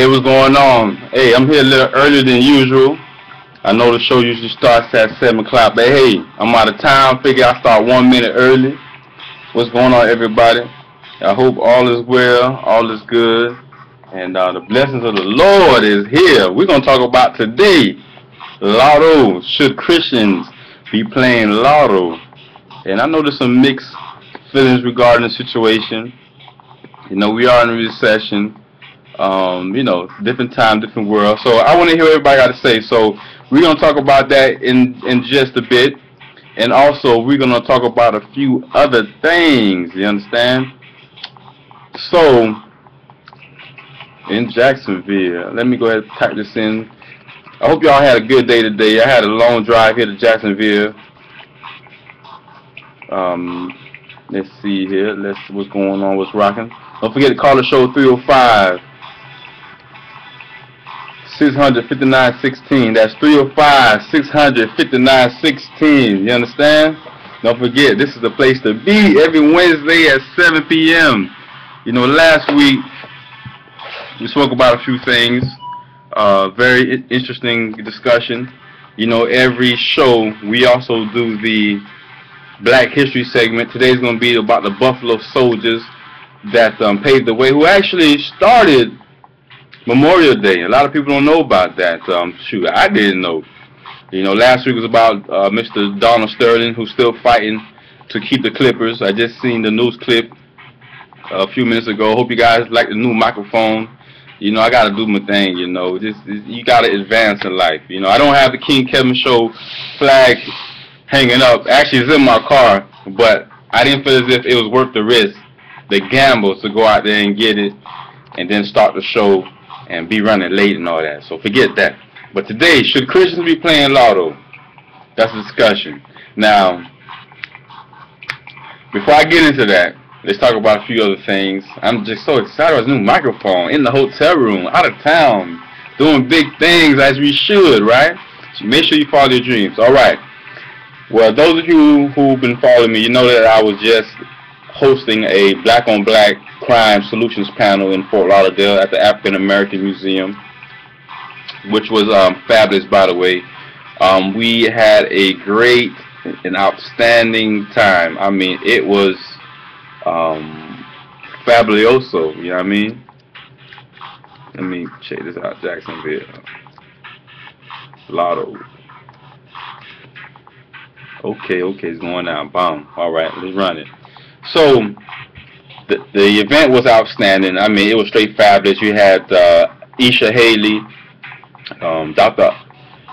what's going on? Hey, I'm here a little earlier than usual. I know the show usually starts at 7 o'clock, but hey, I'm out of town. Figure I start 1 minute early. What's going on, everybody? I hope all is well, all is good, and the blessings of the Lord is here. We're going to talk about today, Lotto. Should Christians be playing Lotto? And I know there's some mixed feelings regarding the situation. You know, we are in a recession. Different time, different world. So I want to hear what everybody got to say. So we're going to talk about that in just a bit. And also, we're going to talk about a few other things. You understand? So, in Jacksonville, let me go ahead and type this in. I hope y'all had a good day today. I had a long drive here to Jacksonville. Let's see here. Let's see what's going on, what's rocking. Don't forget to call the show 305 659-16. That's 305-659-16. You understand? Don't forget, this is the place to be every Wednesday at 7 p.m. You know, last week we spoke about a few things. Very interesting discussion. You know, every show we also do the Black History segment. Today's going to be about the Buffalo Soldiers that paved the way, who actually started Memorial Day. A lot of people don't know about that. Shoot, I didn't know. You know, last week was about Mr. Donald Sterling, who's still fighting to keep the Clippers. I just seen the news clip a few minutes ago. Hope you guys like the new microphone. You know, I got to do my thing, you know. You got to advance in life. You know, I don't have the King Kevin Show flag hanging up. Actually, it's in my car, but I didn't feel as if it was worth the risk, the gamble, to go out there and get it and then start the show and be running late and all that. So forget that. But today, should Christians be playing Lotto? That's a discussion. Now, before I get into that, let's talk about a few other things. I'm just so excited about this new microphone in the hotel room, out of town, doing big things as we should, right? So make sure you follow your dreams. All right. Well, those of you who've been following me, you know that I was just hosting a black-on-black crime solutions panel in Fort Lauderdale at the African American Museum, which was fabulous, by the way. We had a great and outstanding time. I mean, it was fabuloso, you know what I mean? Let me check this out, Jacksonville. Lotto. Okay, it's going out. Boom. All right, let's run it. So, the event was outstanding. I mean, it was straight fabulous. You had Isha Haley, Dr.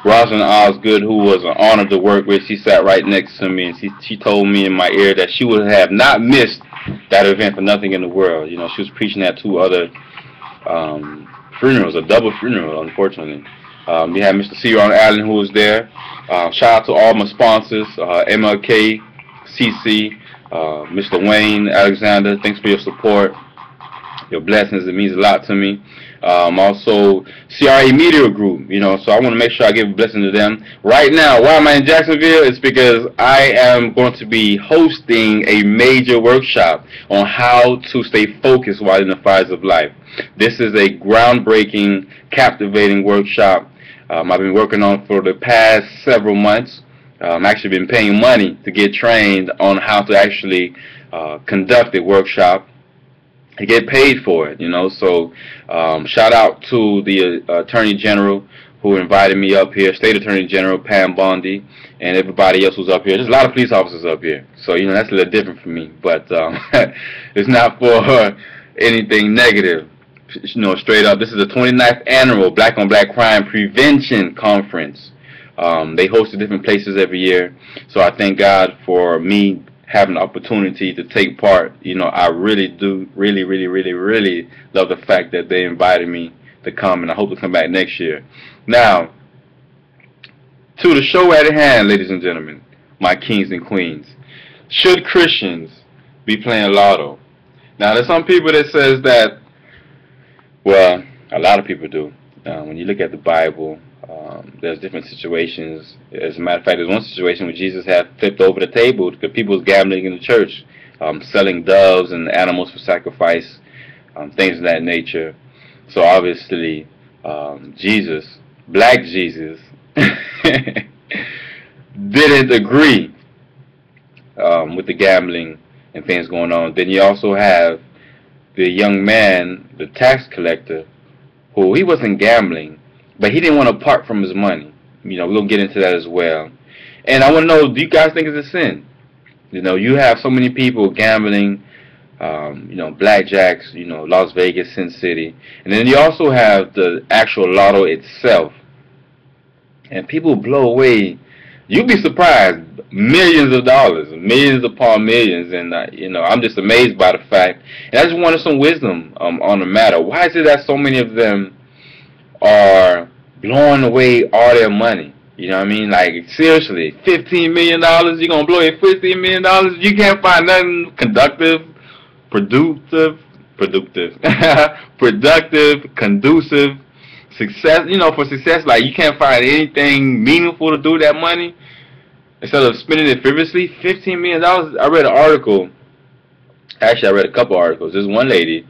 Rosalind Osgood, who was an honor to work with. She sat right next to me, and she told me in my ear that she would have not missed that event for nothing in the world. You know, she was preaching at 2 other funerals, a double funeral, unfortunately. We had Mr. C. Ron Allen, who was there. Shout out to all my sponsors, MLK, CC, Mr. Wayne, Alexander. Thanks for your support, your blessings. It means a lot to me. Also, CRA Media Group, you know, so I want to make sure I give a blessing to them. Right now, why am I in Jacksonville? It's because I am going to be hosting a major workshop on how to stay focused while in the fires of life. This is a groundbreaking, captivating workshop I've been working on for the past several months. I've actually been paying money to get trained on how to actually conduct a workshop. I get paid for it, you know. So shout out to the Attorney General who invited me up here, State Attorney General Pam Bondi, and everybody else who's up here. There's a lot of police officers up here, so you know that's a little different for me. But it's not for anything negative. You know, straight up, this is the 29th annual Black on Black Crime Prevention Conference. They host it different places every year, so I thank God for me having the opportunity to take part. You know, I really do, really love the fact that they invited me to come, and I hope to come back next year. Now, to the show at hand, ladies and gentlemen, my kings and queens. Should Christians be playing Lotto? Now, there's some people that says that, well, a lot of people do. When you look at the Bible, there's different situations. As a matter of fact, there's one situation where Jesus had flipped over the table because people was gambling in the church, selling doves and animals for sacrifice, things of that nature. So obviously, Jesus, Black Jesus, didn't agree with the gambling and things going on. Then you also have the young man, the tax collector, who he wasn't gambling, but he didn't want to part from his money. We'll get into that as well. And I want to know, do you guys think it's a sin? You have so many people gambling, blackjacks, Las Vegas, Sin City. And then you also have the actual lotto itself. And people blow away, you'd be surprised, millions of dollars, millions upon millions. And, I'm just amazed by the fact. And I just wanted some wisdom on the matter. Why is it that so many of them are blowing away all their money? You know what I mean? Like, seriously, $15 million, you're going to blow your $15 million? You can't find nothing productive, conducive, success, for success. Like, you can't find anything meaningful to do with that money. Instead of spending it frivolously, $15 million. I read an article. Actually, I read a couple articles. This one lady,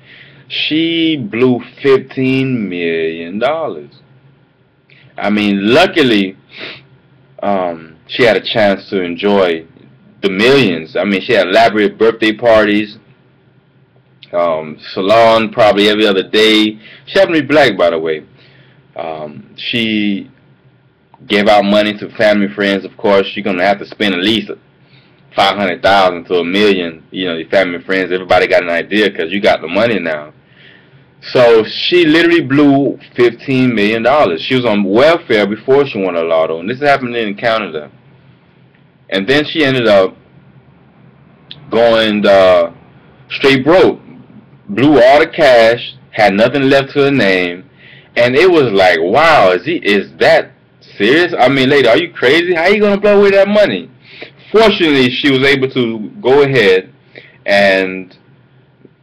she blew $15 million. I mean, luckily, she had a chance to enjoy the millions. I mean, she had elaborate birthday parties, salon probably every other day. She happened to be black, by the way. She gave out money to family and friends. Of course, you're gonna have to spend at least $500,000 to $1 million. Your family and friends, everybody got an idea because you got the money now. So she literally blew $15 million. She was on welfare before she won the lotto, and this happened in Canada. And then she ended up going straight broke, blew all the cash, had nothing left to her name, and it was like, wow, is that serious? I mean, lady, are you crazy? How are you gonna blow away that money? Fortunately, she was able to go ahead and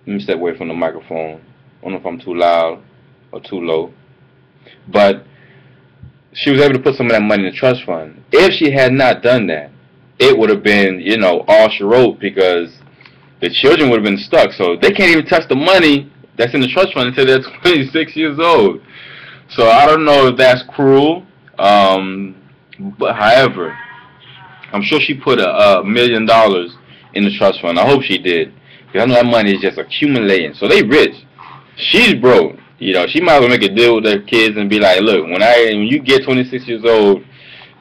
let me step away from the microphone. I don't know if I'm too loud or too low. But she was able to put some of that money in the trust fund. If she had not done that, it would have been, all she wrote, because the children would have been stuck. So they can't even touch the money that's in the trust fund until they're 26 years old. So I don't know if that's cruel. But however, I'm sure she put $1 million in the trust fund. I hope she did. Because I know that money is just accumulating. So they rich. She's broke. She might as well make a deal with her kids and be like, look, when you get 26 years old,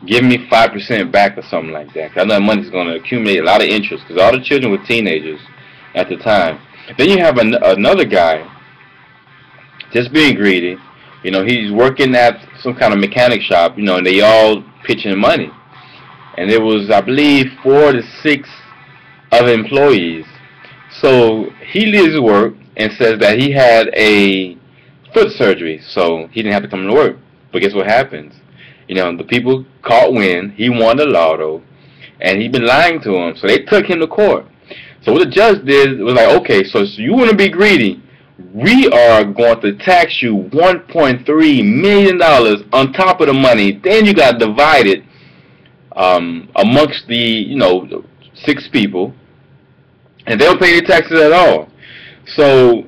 give me 5% back or something like that. 'Cause I know that money's going to accumulate a lot of interest, because all the children were teenagers at the time. Then you have another guy just being greedy. He's working at some kind of mechanic shop, and they all pitching money. And there was, I believe, 4 to 6 other employees. So he leaves work and says that he had a foot surgery, so he didn't have to come to work. But guess what happens? The people caught wind. He won the lotto, and he'd been lying to them. So they took him to court. So what the judge did was like, okay, so you want to be greedy? We are going to tax you $1.3 million on top of the money. Then you got divided amongst the 6 people, and they don't pay any taxes at all. So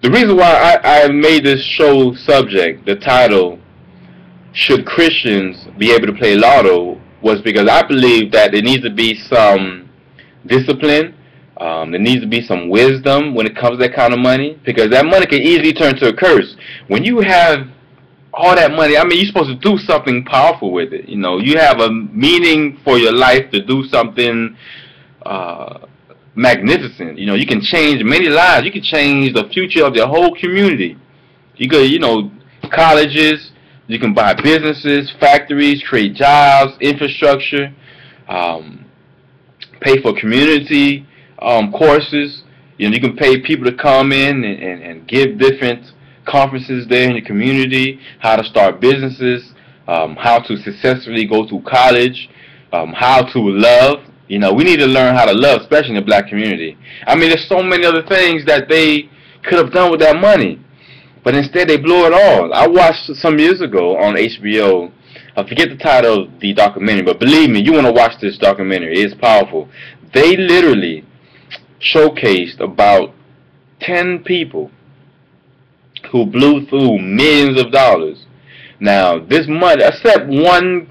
the reason why I made this show subject, the title, should Christians be able to play lotto, was because I believe that there needs to be some discipline. There needs to be some wisdom when it comes to that kind of money, because that money can easily turn to a curse. When you have all that money, I mean, you're supposed to do something powerful with it. You have a meaning for your life to do something magnificent. You can change many lives. You can change the future of your whole community. You could, colleges. You can buy businesses, factories, create jobs, infrastructure, pay for community courses. You can pay people to come in and give different conferences there in the community, how to start businesses, how to successfully go to college, how to love. We need to learn how to love, especially in the black community. I mean, there's so many other things that they could have done with that money, but instead they blew it all. I watched some years ago on HBO, I forget the title of the documentary, but believe me, you want to watch this documentary. It's powerful. They literally showcased about 10 people who blew through millions of dollars. Now, this month, except 1,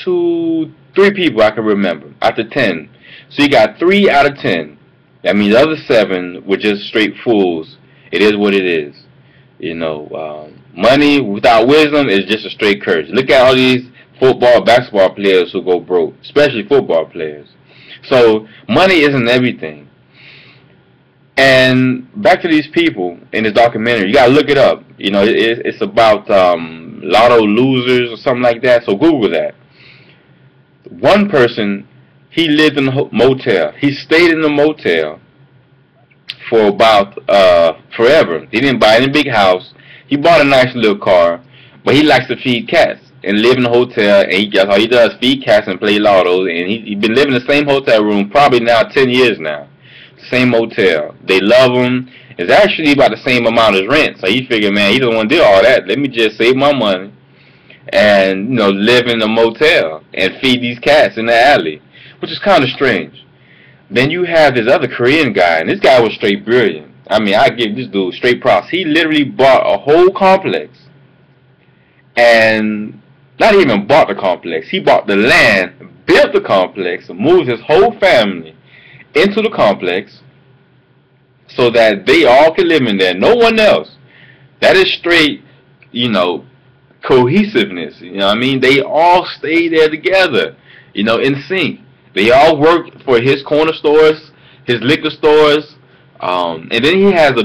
2, 3 people I can remember out of 10. So you got 3 out of 10. That means the other 7 were just straight fools. It is what it is. Money without wisdom is just a straight curse. Look at all these football, basketball players who go broke, especially football players. So money isn't everything. And back to these people in this documentary, you gotta look it up. It's about Lotto losers or something like that. So Google that. One person, he lived in a motel. He stayed in the motel for about forever. He didn't buy any big house. He bought a nice little car, but he likes to feed cats and live in a hotel. And that's all he does: feed cats and play lotto. And he's been living in the same hotel room probably now 10 years now. Same motel. They love him. It's actually about the same amount as rent. So he figured, man, he don't want to do all that. Let me just save my money and live in a motel and feed these cats in the alley, which is kind of strange. Then you have this other Korean guy, and this guy was straight brilliant. I mean, I give this dude straight props. He literally bought a whole complex, and not even bought the complex. He bought the land, built the complex, moved his whole family into the complex so that they all can live in there. No one else. That is straight, cohesiveness. You know what I mean? They all stay there together, in sync. They all work for his corner stores, his liquor stores, and then he has a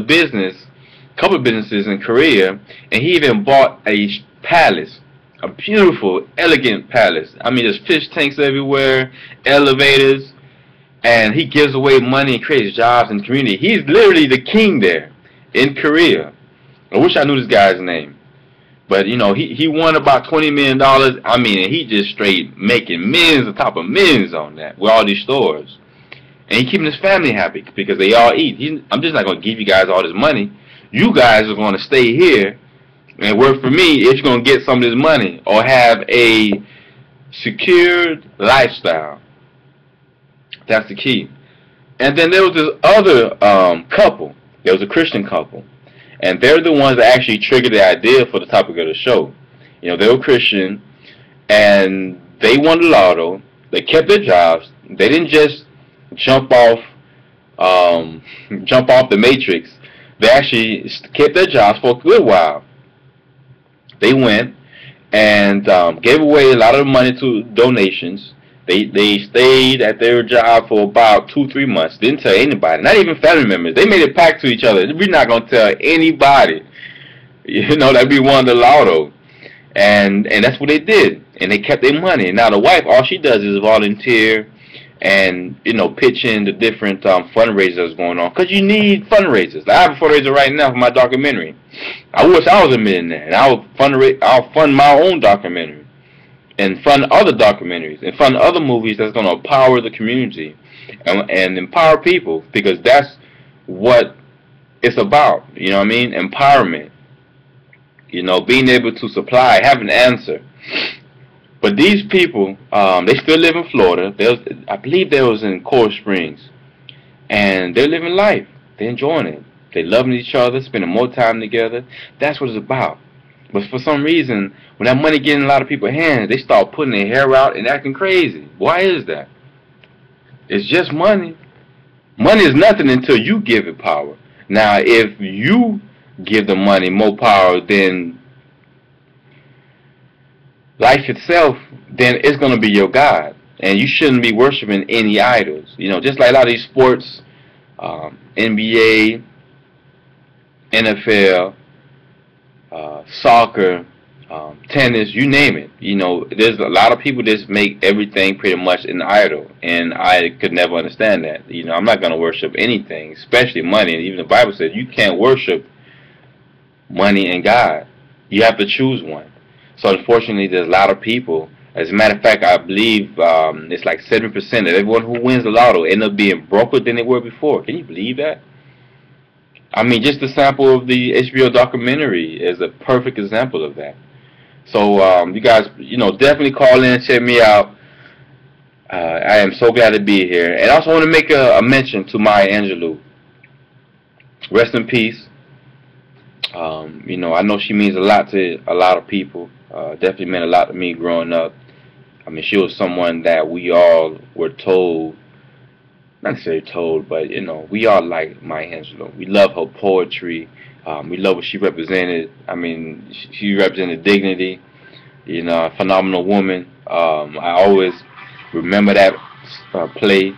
couple of businesses in Korea, and he even bought a palace, a beautiful, elegant palace. I mean, there's fish tanks everywhere, elevators, and he gives away money and creates jobs in the community. He's literally the king there in Korea. I wish I knew this guy's name. But, he won about $20 million. I mean, and he just straight making millions on top of millions on that with all these stores. And he keeping his family happy because they all eat. I'm just not going to give you guys all this money. You guys are going to stay here and work for me if you're going to get some of this money or have a secured lifestyle. That's the key. And then there was this other couple. There was a Christian couple. And they're the ones that actually triggered the idea for the topic of the show. They were Christian, and they won the lotto. They kept their jobs. They didn't just jump off the matrix. They actually kept their jobs for a good while. They went and gave away a lot of money to donations. They stayed at their job for about 2-3 months. Didn't tell anybody, not even family members. They made a pact to each other. We're not gonna tell anybody, that we won the lotto, and that's what they did. And they kept their money. And now the wife, all she does is volunteer and pitch in the different fundraisers that's going on. Cause you need fundraisers. I have a fundraiser right now for my documentary. I wish I was a millionaire, and I'll fund my own documentary. And fund other documentaries, and fund other movies that's going to empower the community and empower people, because that's what it's about. You know what I mean? Empowerment. Being able to supply, have an answer. But these people, they still live in Florida. I believe they was in Coral Springs, and they're living life. They're enjoying it. They're loving each other, spending more time together. That's what it's about. But for some reason, when that money gets in a lot of people's hands, they start putting their hair out and acting crazy. Why is that? It's just money. Money is nothing until you give it power. Now, if you give the money more power than life itself, then it's going to be your God. And you shouldn't be worshiping any idols. Just like a lot of these sports, NBA, NFL, soccer, tennis, you name it. There's a lot of people that make everything pretty much an idol, and I could never understand that. I'm not going to worship anything, especially money. And even the Bible says you can't worship money and God. You have to choose one. So unfortunately, there's a lot of people. As a matter of fact, I believe it's like 7% of everyone who wins the lotto end up being broker than they were before. Can you believe that? I mean, just the sample of the HBO documentary is a perfect example of that. So, you guys, definitely call in, check me out. I am so glad to be here. And I also want to make a mention to Maya Angelou. Rest in peace. You know, I know she means a lot to a lot of people. Definitely meant a lot to me growing up. I mean, she was someone that we all were told, not necessarily told, but you know, we all like Maya Angelou. We love her poetry. We love what she represented. I mean, she represented dignity. You know, a phenomenal woman. I always remember that play,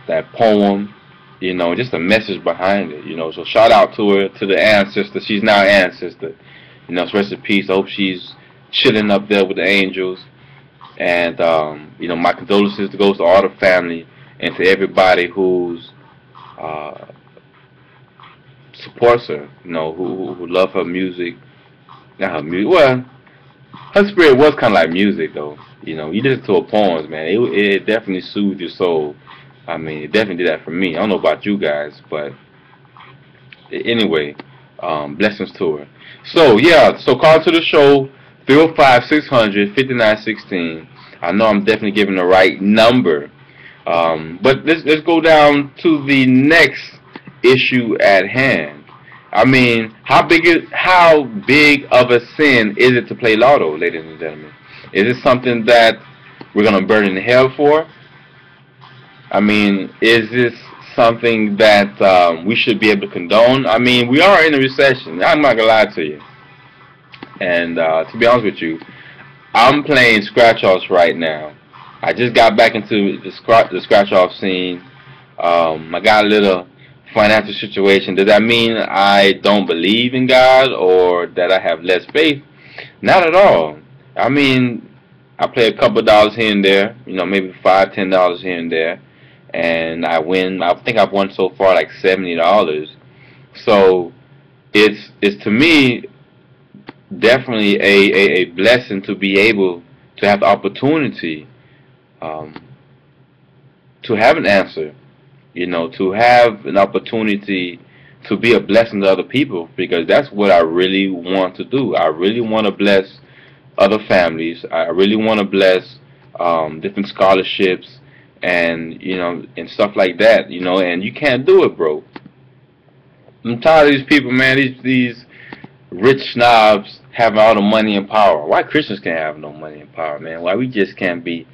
that poem. You know, just the message behind it. You know, so shout out to her, to the ancestor. She's now an ancestor. You know, so rest in peace. I hope she's chilling up there with the angels. And you know, my condolences goes to all the family and to everybody who's uh, supports her. You know, who love her music. Not her music. Well, her spirit was kind of like music, though. You know, you listen to her poems, man. It definitely soothed your soul. I mean, it definitely did that for me. I don't know about you guys, but anyway, blessings to her. So yeah, so call to the show 305-600-5916. I know I'm definitely giving the right number, but let's go down to the next issue at hand. I mean, how big of a sin is it to play Lotto, ladies and gentlemen? Is it something that we're gonna burn in hell for? I mean, is this something that we should be able to condone? I mean, we are in a recession. I'm not gonna lie to you. And to be honest with you, I'm playing scratch-offs right now. I just got back into the scratch-off scene. I got a little financial situation. Does that mean I don't believe in God or that I have less faith? Not at all. I mean, I play a couple of dollars here and there, you know, maybe $5, $10 here and there, and I win. I think I've won so far like $70. So it's to me definitely a blessing to be able to have the opportunity to have an answer, you know, to have an opportunity to be a blessing to other people, because that's what I really want to do. I really want to bless other families. I really want to bless different scholarships and, you know, and stuff like that, you know, and you can't do it, bro. I'm tired of these people, man, these rich snobs having all the money and power. Why Christians can't have no money and power, man? Why we just can't be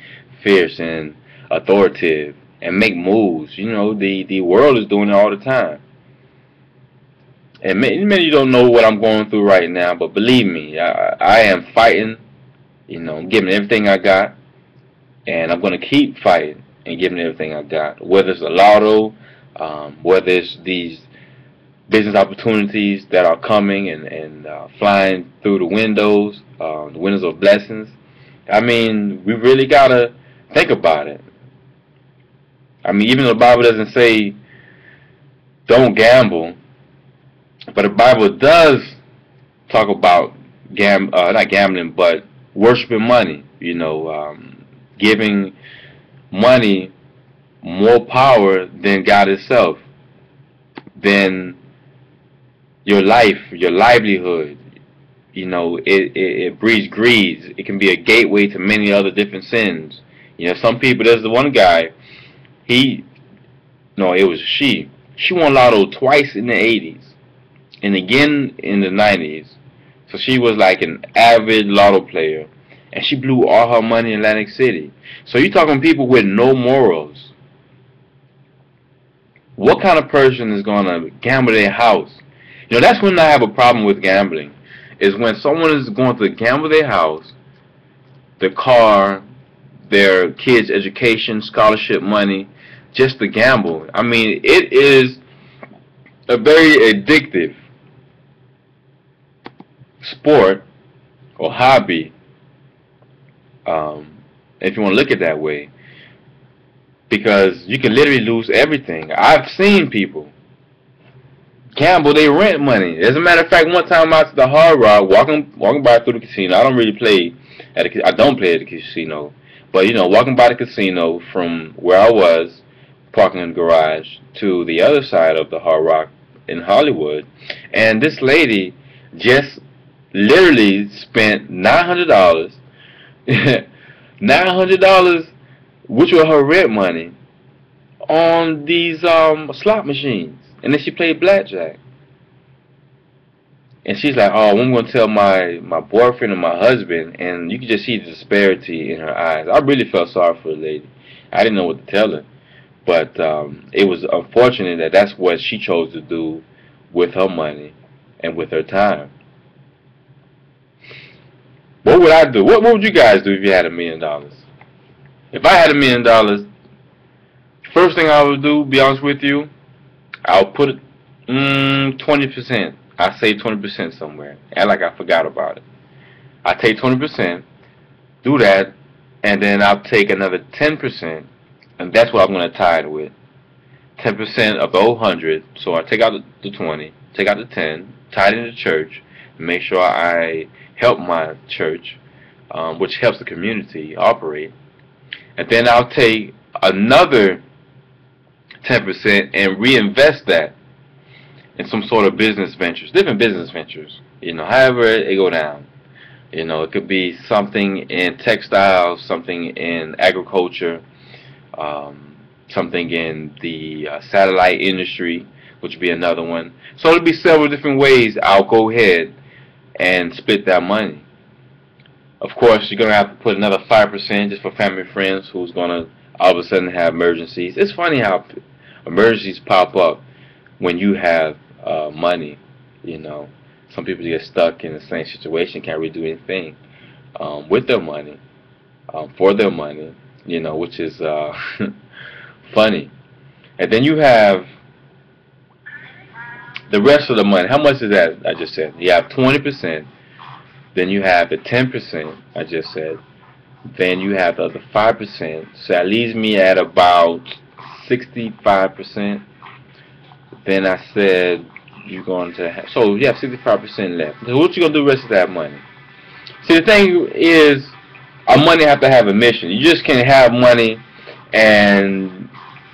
fierce and authoritative and make moves? You know, the world is doing it all the time. And many of you don't know what I'm going through right now, but believe me, I am fighting. You know, I'm giving everything I got, and I'm going to keep fighting and giving everything I got. Whether it's a lotto, whether it's these business opportunities that are coming and flying through the windows of blessings. I mean, we really got to think about it. I mean, even though the Bible doesn't say don't gamble, but the Bible does talk about not gambling, but worshiping money. You know, giving money more power than God itself, than your life, your livelihood. You know, it breeds greed. It can be a gateway to many other different sins. You know, some people. There's the one guy. It was she. She won Lotto twice in the 80s and again in the 90s. So she was like an avid Lotto player, and she blew all her money in Atlantic City. So you're talking people with no morals. What kind of person is going to gamble their house? You know, that's when I have a problem with gambling, is when someone is going to gamble their house, their car, their kids' education, scholarship money, just to gamble. I mean, it is a very addictive sport or hobby, if you want to look at it that way, because you can literally lose everything. I've seen people gamble their rent money. As a matter of fact, one time I was at the Hard Rock, walking by through the casino. I don't play at the casino, but you know, walking by the casino from where I was, parking in the garage, to the other side of the Hard Rock in Hollywood, and this lady just literally spent $900, $900, which was her rent money, on these slot machines, and then she played blackjack. And she's like, oh, I'm going to tell my boyfriend and my husband. And you can just see the disparity in her eyes. I really felt sorry for the lady. I didn't know what to tell her. But it was unfortunate that that's what she chose to do with her money and with her time. What would I do? What would you guys do if you had $1 million? If I had $1 million, first thing I would do, be honest with you, I'll put 20%. I save 20% somewhere. Act like I forgot about it. I take 20%, do that, and then I'll take another 10%, and that's what I'm going to tie it with. 10% of the 100. So I take out the 20, take out the 10, tie it in the church, and make sure I help my church, which helps the community operate. And then I'll take another 10% and reinvest that in some sort of business ventures, different business ventures. However they go down. It could be something in textiles, something in agriculture, something in the satellite industry, which would be another one. So there'll be several different ways I'll go ahead and split that money. Of course, you're going to have to put another 5% just for family and friends who's going to all of a sudden have emergencies. It's funny how emergencies pop up when you have money. Some people get stuck in the same situation, can't really do anything with their money, for their money, which is funny. And then you have the rest of the money. How much is that? I just said you have 20%. Then you have the 10%. I just said. Then you have the other 5%. So that leaves me at about 65%. Then I said you're going to have, so you have 65% left. So what you gonna do with the rest of that money? See, the thing is, our money have to have a mission. You just can't have money and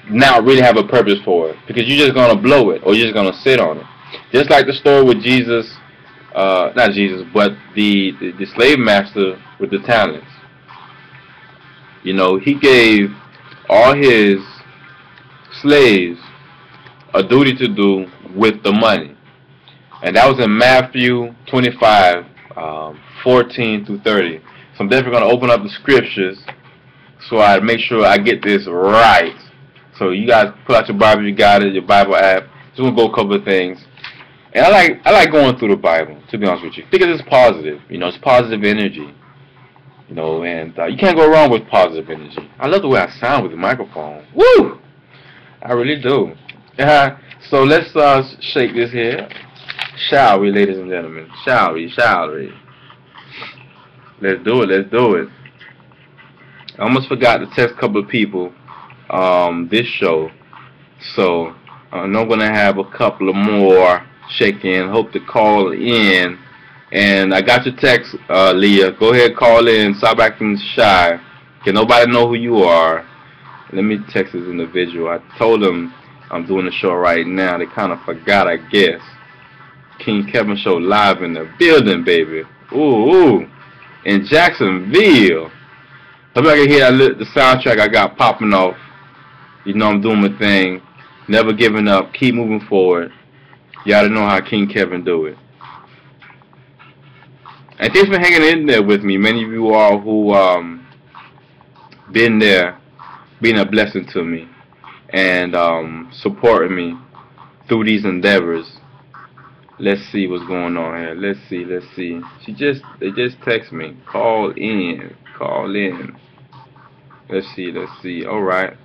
not really have a purpose for it, because you're just gonna blow it or you're just gonna sit on it. Just like the story with Jesus, not Jesus, but the slave master with the talents. He gave all his slaves a duty to do with the money. And that was in Matthew 25, 14 through 30. So I'm definitely going to open up the scriptures so I make sure I get this right. So you guys pull out your Bible, you got it, your Bible app. Just going to go a couple of things. And I like going through the Bible, to be honest with you. Think of this positive. It's positive energy. And you can't go wrong with positive energy. I love the way I sound with the microphone. Woo! I really do. So let's shake this here. Shall we, ladies and gentlemen? Shall we? Shall we? Let's do it. Let's do it. I almost forgot to text a couple of people this show. So I'm going to have a couple of more check in. Hope to call in. And I got your text, Leah. Go ahead, call in. Stop acting shy. Can nobody know who you are? Let me text this individual. I told them I'm doing the show right now. They kind of forgot, I guess. King Kevin Show live in the building, baby. Ooh. In Jacksonville. Hope I can hear the soundtrack I got popping off. I'm doing my thing. Never giving up. Keep moving forward. You gotta know how King Kevin do it. And thanks for hanging in there with me. Many of you all who been there, being a blessing to me, and supporting me through these endeavors. Let's see what's going on here. Let's see. They just text me. Call in. Let's see. All right.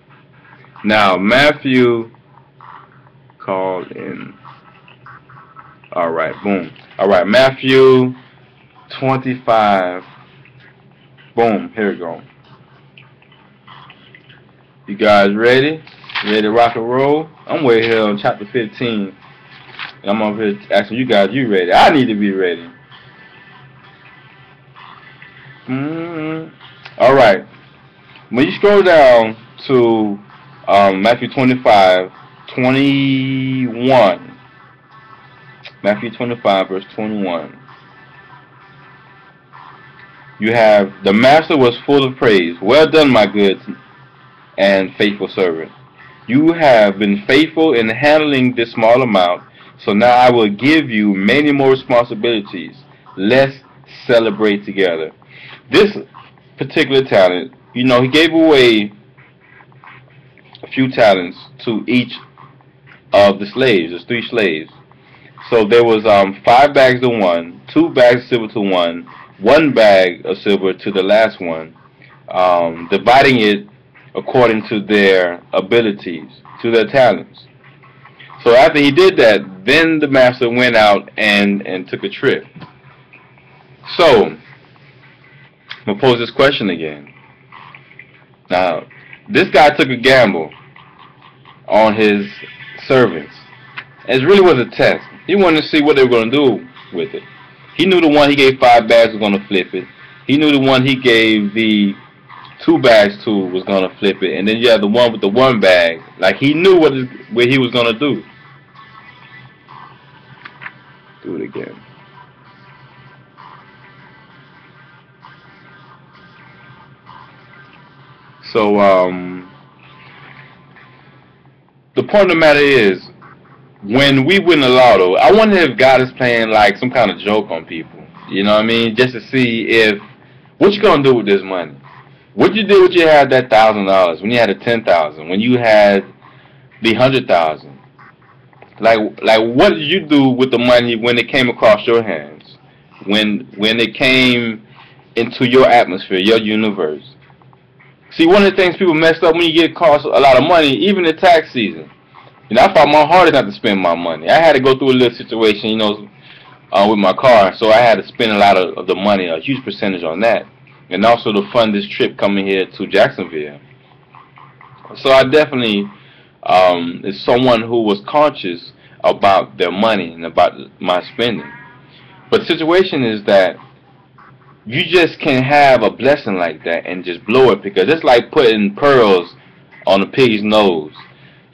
Now Matthew, call in. All right. Boom. All right. Matthew 25. Boom. Here we go. You guys ready? Ready to rock and roll? I'm way here on chapter 15. And I'm over here asking you guys, you ready? I need to be ready. Alright. When you scroll down to Matthew 25, 21. Matthew 25, verse 21. You have, the master was full of praise. Well done, my good and faithful servant. You have been faithful in handling this small amount. So now I will give you many more responsibilities. Let's celebrate together. This particular talent, he gave away a few talents to each of the slaves. There's 3 slaves. So there was 5 bags to one, 2 bags of silver to one bag of silver to the last one, dividing it according to their abilities, to their talents. So after he did that, then the master went out and took a trip. So I'm gonna pose this question again. Now, this guy took a gamble on his servants. It really was a test. He wanted to see what they were going to do with it. He knew the one he gave 5 bags was going to flip it. He knew the one he gave the 2 bags to was going to flip it. And then you have the one with the 1 bag. Like, he knew what he was going to do. Do it again. So, the point of the matter is, when we win the lotto, I wonder if God is playing like some kind of joke on people. You know what I mean? Just to see what you gonna do with this money. What you did when you had that $1,000, when you had the 10,000, when you had the 100,000. Like what did you do with the money when it came across your hands? When it came into your atmosphere, your universe. See, one of the things people messed up when you get cost a lot of money, even in tax season. I fought my hardest not to spend my money. I had to go through a little situation, with my car, so I had to spend a lot of the money, a huge percentage on that, and also to fund this trip coming here to Jacksonville. So I definitely is someone who was conscious about their money and about my spending. But the situation is that you just can't have a blessing like that and just blow it, because it's like putting pearls on a pig's nose.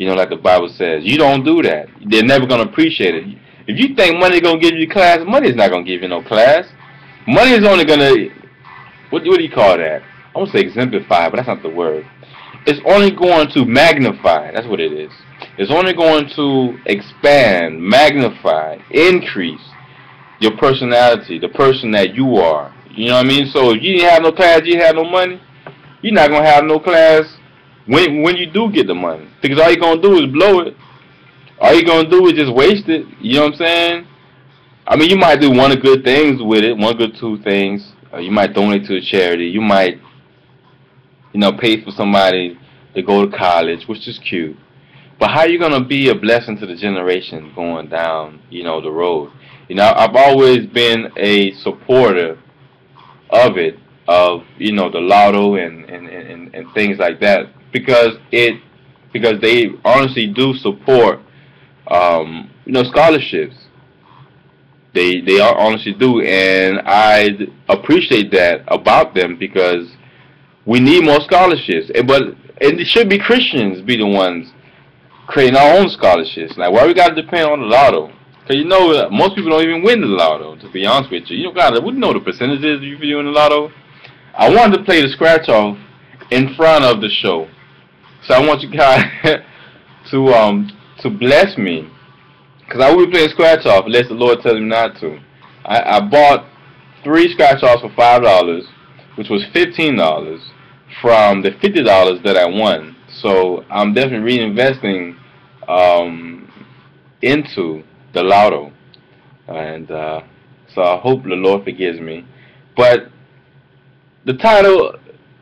Like the Bible says. You don't do that. They're never going to appreciate it. If you think money is going to give you class, money is not going to give you no class. Money is only going to, what do you call that? I won't say exemplify, but that's not the word. It's only going to magnify. That's what it is. It's only going to expand, magnify, increase your personality, the person that you are. You know what I mean? So if you didn't have no class, you didn't have no money, you're not going to have no class when you do get the money, because all you're going to do is blow it. All you're going to do is just waste it. You know what I'm saying? I mean, you might do one of good things with it, one good 2 things. You might donate to a charity. You might, pay for somebody to go to college, which is cute. But how are you going to be a blessing to the generation going down, the road? I've always been a supporter of it, of, the lotto and things like that. Because they honestly do support, scholarships. They honestly do, and I appreciate that about them, because we need more scholarships. But it should be Christians be the ones creating our own scholarships. Like, why we got to depend on the lotto? Because most people don't even win the lotto. To be honest with you, we know the percentages if you win the lotto. I wanted to play the scratch off in front of the show. So I want you guys to bless me, because I will be playing scratch off unless the Lord tells me not to. I bought 3 scratch offs for $5, which was $15 from the $50 that I won. So I'm definitely reinvesting into the lotto, and so I hope the Lord forgives me. But the title.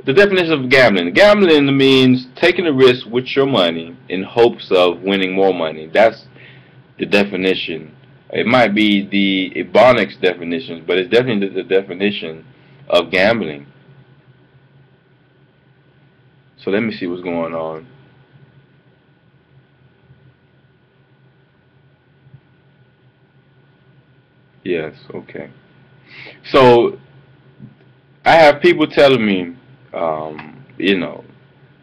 The definition of gambling. Gambling means taking a risk with your money in hopes of winning more money. That's the definition. It might be the Ebonics definition, but it's definitely the definition of gambling. So let me see what's going on. Yes, okay. So I have people telling me,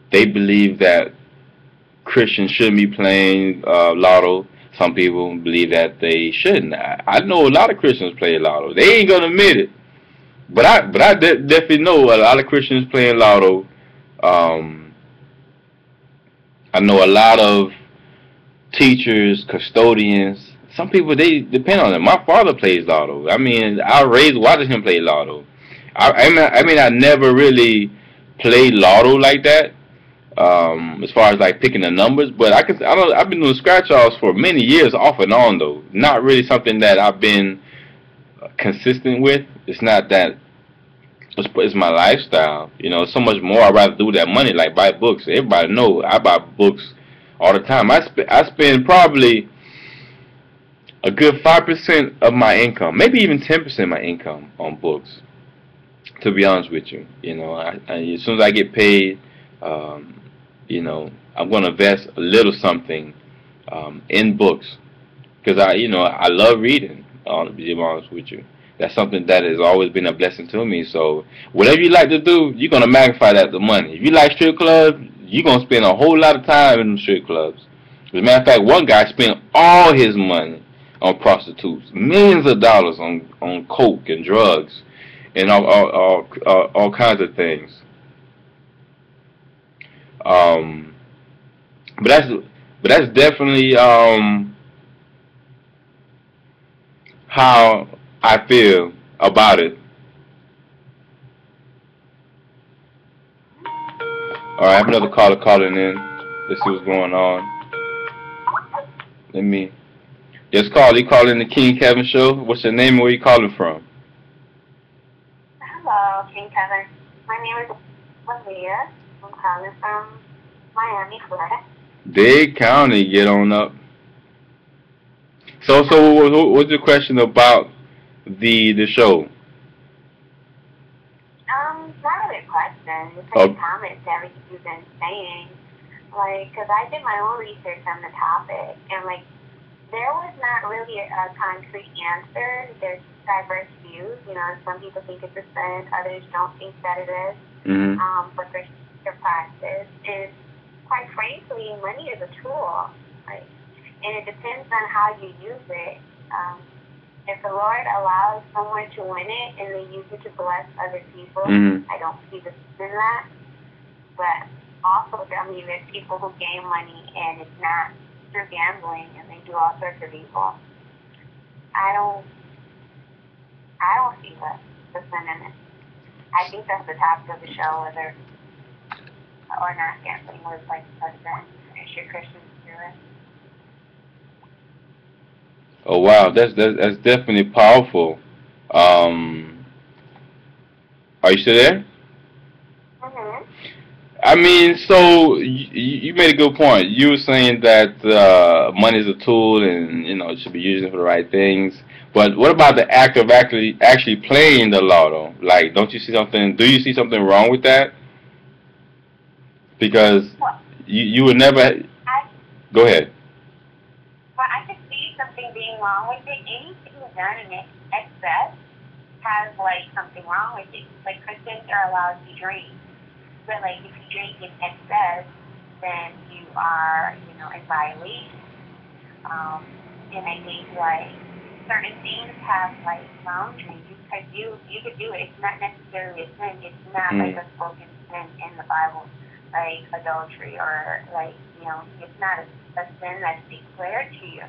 they believe that Christians shouldn't be playing lotto. Some people believe that they shouldn't. I know a lot of Christians play lotto. They ain't gonna admit it, but I definitely know a lot of Christians playing lotto. I know a lot of teachers, custodians, some people, they depend on it. My father plays Lotto. I mean, I was raised watching him play Lotto. I never really played Lotto like that. As far as like picking the numbers, but I've been doing scratch offs for many years off and on though. Not really something that I've been consistent with. It's not that it's my lifestyle. You know, so much more. I'd rather do that money like buy books. Everybody know I buy books all the time. I spend probably a good 5% of my income, maybe even 10% of my income on books. To be honest with you, you know, as soon as I get paid, you know, I'm gonna invest a little something in books because I love reading. To be honest with you, that's something that has always been a blessing to me. So whatever you like to do, you're gonna magnify that to money. If you like strip clubs, you're gonna spend a whole lot of time in the strip clubs. As a matter of fact, one guy spent all his money on prostitutes, millions of dollars on coke and drugs, and all kinds of things. Um, but that's definitely how I feel about it. All right, I have another caller calling in. Let's see what's going on. Let me. Yes, call. You calling the King Kevin Show? What's your name and where you calling from? Hello, King Kevin. My name is Olivia. I'm calling from Miami, Florida. Dade County, get on up. So what's your question about the show? Not really a question. Just like a comment to everything you've been saying. Like, because I did my own research on the topic, and like, there was not really a concrete answer. There's diverse views. You know, some people think it's a sin, others don't think that it is. But there's their practice. And quite frankly, money is a tool. Like, and it depends on how you use it. If the Lord allows someone to win it and they use it to bless other people, I don't see the sin in that. But also, I mean, there's people who gain money and it's not through gambling and they do all sorts of evil. I don't see the sin in it. I think that's the topic of the show, whether or not gambling was like a sin. Should Christians do it? Oh wow, that's definitely powerful. Are you still there? I mean, so you made a good point. You were saying that money is a tool, and you know it should be used for the right things. But what about the act of actually playing the lotto? Like, don't you see something? Do you see something wrong with that? Because you would never. Go ahead. Well, I could see something being wrong with it. Anything done in excess has like something wrong with it. Like Christians are allowed to drink. But like if you drink in excess, then you are, you know, in violation. And I think like certain things have like boundaries. You could do it. It's not necessarily a sin. It's not like a spoken sin in the Bible, like adultery or like, you know, it's not a sin that's declared to you.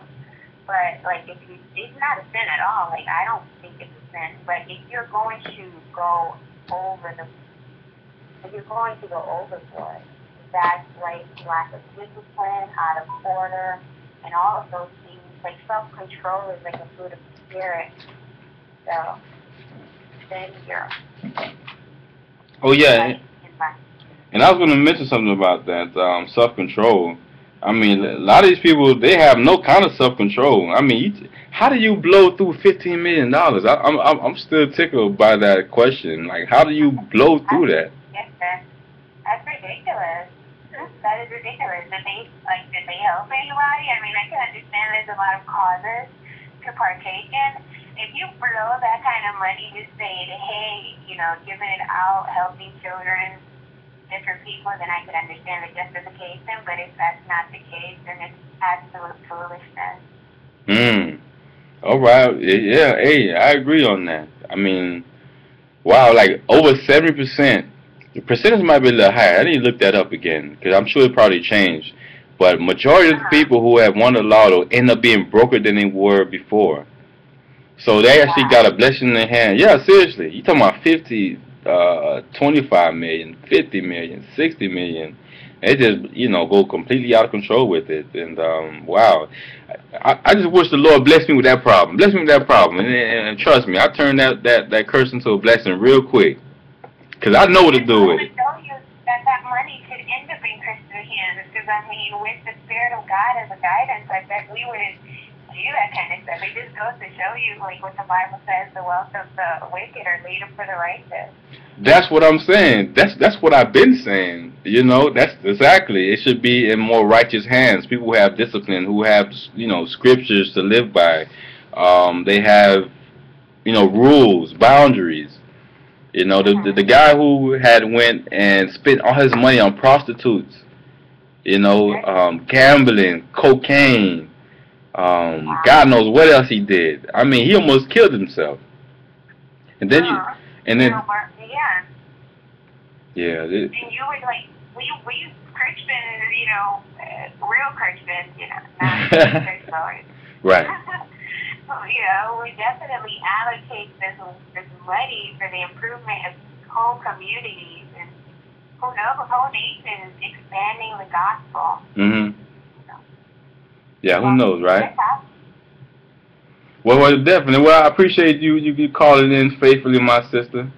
But like it's not a sin at all. Like I don't think it's a sin. But if you're going to go overboard, that's like lack of discipline, out of order, and all of those things. Like self-control is like a fruit of the spirit. So then you're. Oh yeah. And I was going to mention something about that self-control. I mean, a lot of these people, they have no kind of self-control. I mean, how do you blow through $15 million? I'm still tickled by that question. Like, how do you blow through that? That's ridiculous. That is ridiculous. Did they help anybody? I mean, I can understand there's a lot of causes to partake in. If you blow that kind of money just saying, hey, you know, giving it out, helping children, different people, then I could understand the justification. But if that's not the case, then it's absolute foolishness. All right. Yeah. Hey, I agree on that. I mean, wow, like over 70%. The percentage might be a little higher. I need to look that up again because I'm sure it probably changed. But majority of the people who have won the lotto end up being broker than they were before. So they actually got a blessing in their hand. Yeah, seriously. You talking about 50, 25 million, 50 million, 60 million. They just, go completely out of control with it. And, wow. I just wish the Lord blessed me with that problem. Bless me with that problem. And trust me, I turned that curse into a blessing real quick. Because I know what to do with it. That money could end up in Christian hands. Because, I mean, with the Spirit of God as a guidance, I bet we wouldn't do that kind of stuff. It just goes to show you, like what the Bible says, the wealth of the wicked are laid up for the righteous. That's what I'm saying. That's what I've been saying. That's exactly. It should be in more righteous hands. People who have discipline, who have scriptures to live by. They have rules, boundaries. The guy who had went and spent all his money on prostitutes. Gambling, cocaine. God knows what else he did. I mean, he almost killed himself. And then Yeah. And you would we Christians, real Christians, not church Right. We definitely allocate this money for the improvement of whole communities and whole nations, expanding the gospel. Yeah, who knows, right? Well, definitely. Well, I appreciate you calling in faithfully, my sister.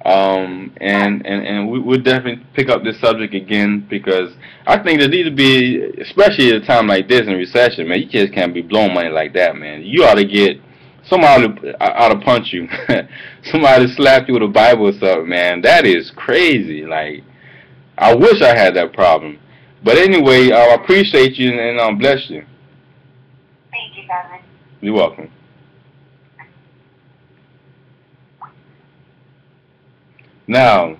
And we'll definitely pick up this subject again because I think there needs to be, especially at a time like this in recession, man, you just can't be blowing money like that, man. You ought to get somebody ought to punch you, somebody to slap you with a Bible or something, man. That is crazy. Like, I wish I had that problem. But anyway, I appreciate you and bless you. Thank you, Kevin. You're welcome. Now,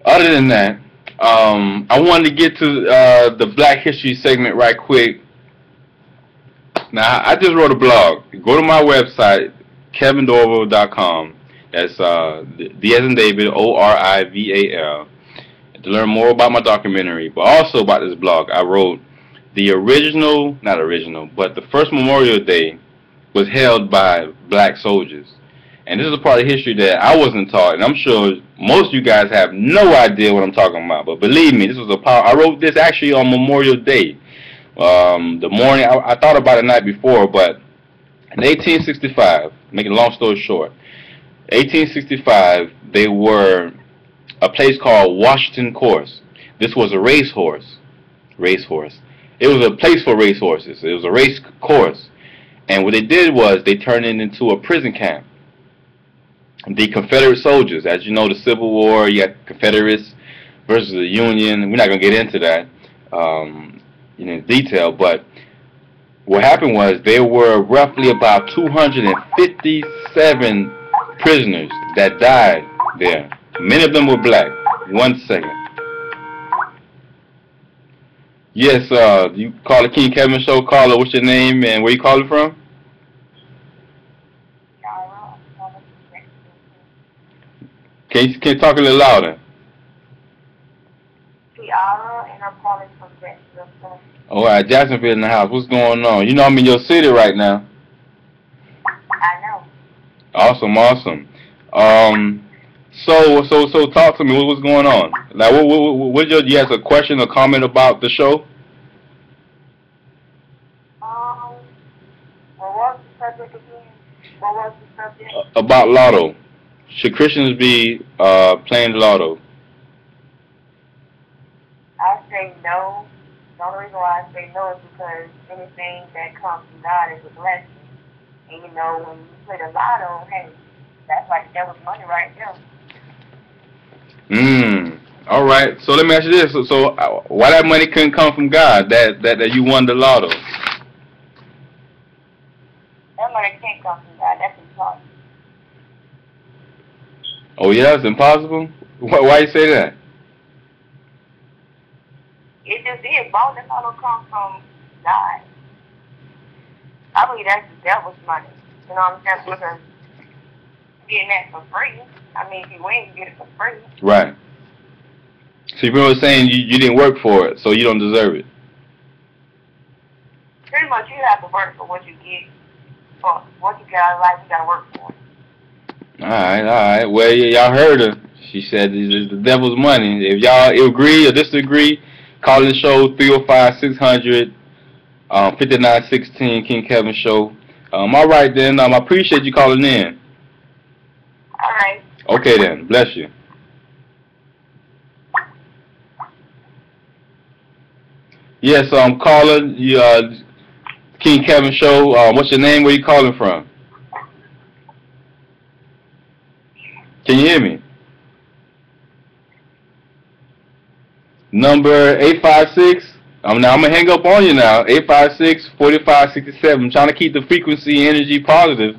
other than that, I wanted to get to the Black History segment right quick. Now, I just wrote a blog. Go to my website, KevinDorival.com. That's D as in David, ORIVAL, to learn more about my documentary, but also about this blog. I wrote the first Memorial Day was held by black soldiers. And this is a part of history that I wasn't taught, and I'm sure most of you guys have no idea what I'm talking about. But believe me, this was I wrote this actually on Memorial Day. The morning, I thought about it the night before, but in 1865, making a long story short, 1865, they were a place called Washington Course. This was a racehorse. It was a place for racehorses. It was a race course. And what they did was they turned it into a prison camp. The Confederate soldiers, as you know, the Civil War, you had Confederates versus the Union. We're not going to get into that in detail, but what happened was there were roughly about 257 prisoners that died there. Many of them were black. 1 second. Yes, you call the King Kevin Show. Caller, what's your name and where you calling from? Can you talk a little louder? Tiara, and I'm calling from Jacksonville. All right, Jacksonville in the house. What's going on? You know I'm in your city right now. I know. Awesome. So talk to me. What's going on? Like, what you have a question or comment about the show? What was the subject again? What was the subject? About Lotto. Should Christians be playing Lotto? I say no. The only reason why I say no is because anything that comes from God is a blessing. And when you play the Lotto, hey, that's like devil's money right there. All right. So let me ask you this. So why that money couldn't come from God? That you won the Lotto? That money can't come from God. That's impossible. Oh yeah, it's impossible. Why you say that? It just is. Why would the Lotto come from God? I believe that's the devil's money. You know what I'm saying? Because getting that for free. I mean, if you win, you get it for free. Right. So you remember saying you didn't work for it, so you don't deserve it. Pretty much, you have to work for what you get. For what you get out of life, you gotta work for it. All right, all right. Well, y'all heard her. She said it's the devil's money. If y'all agree or disagree, call the show 305-600 5916 King Kevin Show. All right then. I appreciate you calling in. All right. Okay then. Bless you. Yes, caller. You King Kevin Show. What's your name? Where you calling from? Can you hear me? Number 856. Now I'm gonna hang up on you now. 856-4567. I'm trying to keep the frequency energy positive.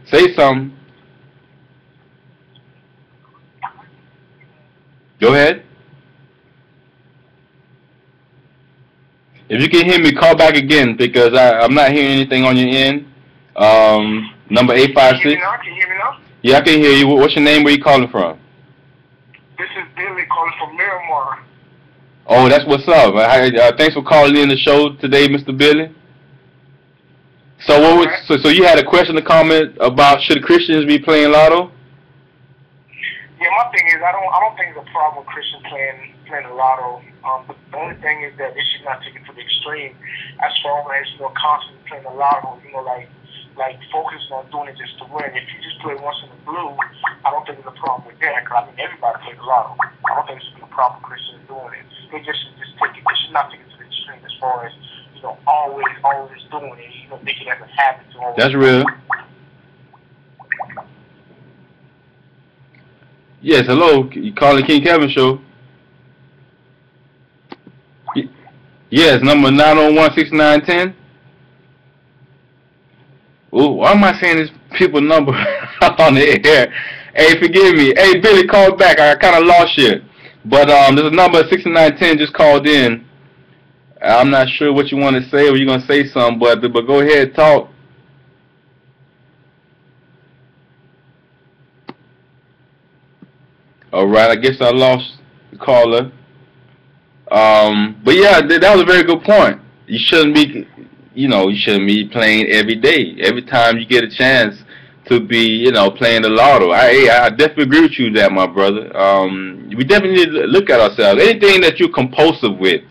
Say something. Go ahead. If you can hear me, call back again because I'm not hearing anything on your end. Number 856. Can you hear me now? Yeah, I can hear you. What's your name? Where you calling from? This is Billy calling from Miramar. Oh, that's what's up. Thanks for calling in the show today, Mr. Billy. So what was, so you had a question or comment about should Christians be playing Lotto? Yeah, my thing is I don't think it's a problem with Christians playing the Lotto. The only thing is that they should not take it to the extreme as far as constantly playing the Lotto. Like focusing on doing it just to win. If you just play once in the blue, I don't think there's a problem with that. Cause I mean everybody plays the Lotto. I don't think there's a problem with Christians doing it. They just should take it. They should not take it to the extreme as far as always doing it. Make it as a habit to always. That's real. Yes, hello. You calling King Kevin Show? Yes, number 901-6910. Ooh, why am I saying this people number on the air? Hey, forgive me. Hey, Billy, call back. I kind of lost you. But there's a number 6910 just called in. I'm not sure what you want to say or you're going to say something, but go ahead, talk. All right, I guess I lost the caller. But yeah, that was a very good point. You shouldn't be, you shouldn't be playing every day. Every time you get a chance to be, playing the Lotto. I definitely agree with you that, my brother. We definitely need to look at ourselves. Anything that you're compulsive with,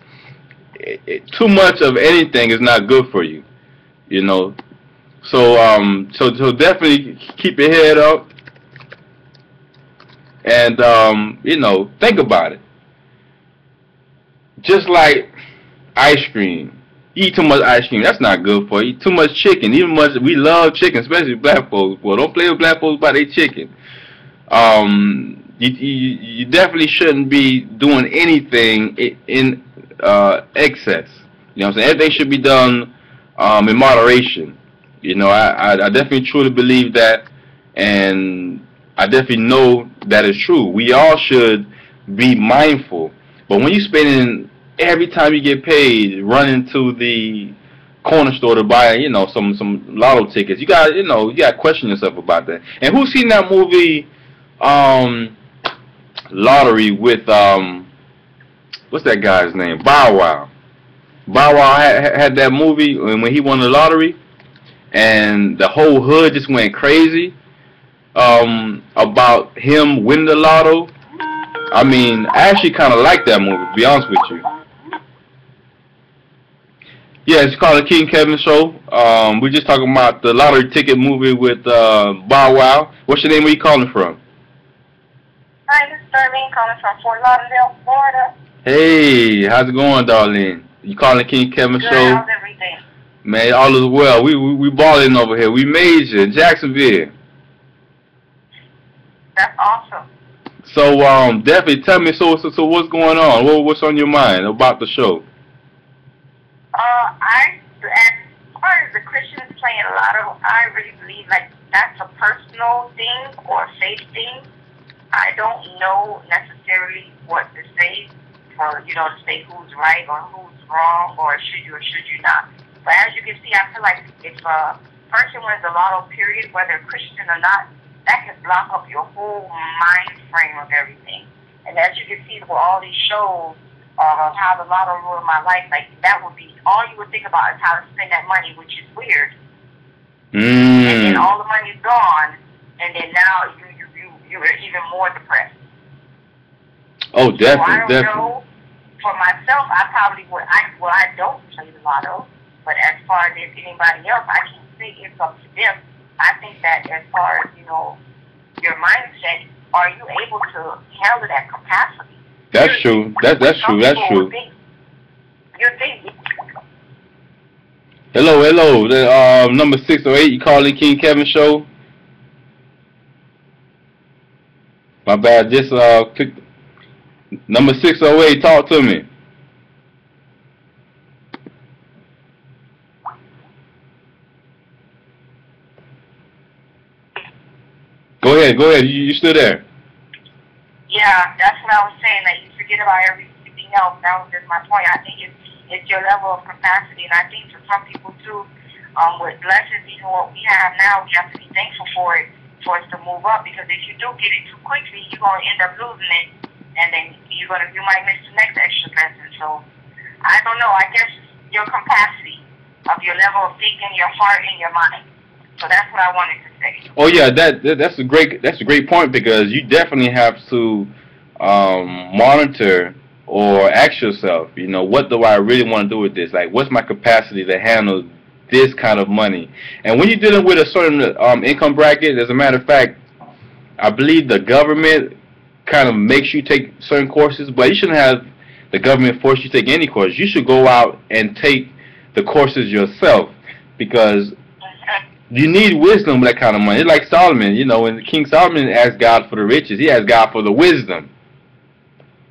too much of anything is not good for you. So definitely keep your head up. And, think about it. Just like ice cream. You eat too much ice cream, that's not good for you. Too much chicken. We love chicken, especially black folks. Well, don't play with black folks about their chicken. You definitely shouldn't be doing anything in excess. You know what I'm saying? Everything should be done in moderation. I definitely truly believe that, and I definitely know that is true. We all should be mindful. But when you're spending every time you get paid running to the corner store to buy, some lotto tickets, you got to question yourself about that. And who's seen that movie, Lottery with what's that guy's name? Bow Wow. Bow Wow had that movie when he won the lottery, and the whole hood just went crazy about him winning the lotto. I mean, I actually kind of like that movie, to be honest with you. Yeah, it's called the King Kevin Show. We're just talking about the lottery ticket movie with Bow Wow. What's your name? Where you calling from? Hi, this is Darlene calling from Fort Lauderdale, Florida. Hey, how's it going, Darlene? You calling the King Kevin Good, Show? how's everything? Man, all is well. We balling over here. We major in Jacksonville. That's awesome. So definitely tell me. So what's going on? What's on your mind about the show? As far as the Christians playing Lotto, I really believe that's a personal thing or faith thing. I don't know necessarily what to say for to say who's right or who's wrong or should you not. But as you can see, I feel like if a person wins the Lotto, period, whether Christian or not, that can block up your whole mind frame of everything. And as you can see with all these shows of how the lotto ruined my life, like that would be all you would think about is how to spend that money, which is weird. And then all the money's gone, and then now you're even more depressed. Oh, definitely, so I don't know. For myself, I probably would. I don't play the lotto, but as far as anybody else, I can't say it's up to them. I think that as far as your mindset, are you able to handle that capacity? That's true. That's true. That's true. You think. Hello. The number 608. You calling King Kevin show? My bad. Just click number 608. Talk to me. Go ahead. You still there? Yeah, that's what I was saying. That you forget about everything else. That was just my point. I think it's your level of capacity, and I think for some people too, with blessings, even what we have now, we have to be thankful for it, for us to move up. Because if you do get it too quickly, you're gonna end up losing it, and then you might miss the next extra blessing. So I don't know. I guess your capacity of your level of faith in your heart and your mind. So that's what I wanted to say. Oh yeah, that's a great point, because you definitely have to monitor or ask yourself, what do I really want to do with this? Like, what's my capacity to handle this kind of money? And when you're dealing with a certain income bracket, as a matter of fact, I believe the government kind of makes you take certain courses, but you shouldn't have the government force you to take any course. You should go out and take the courses yourself, because you need wisdom with that kind of money. It's like Solomon, when King Solomon asked God for the riches, he asked God for the wisdom.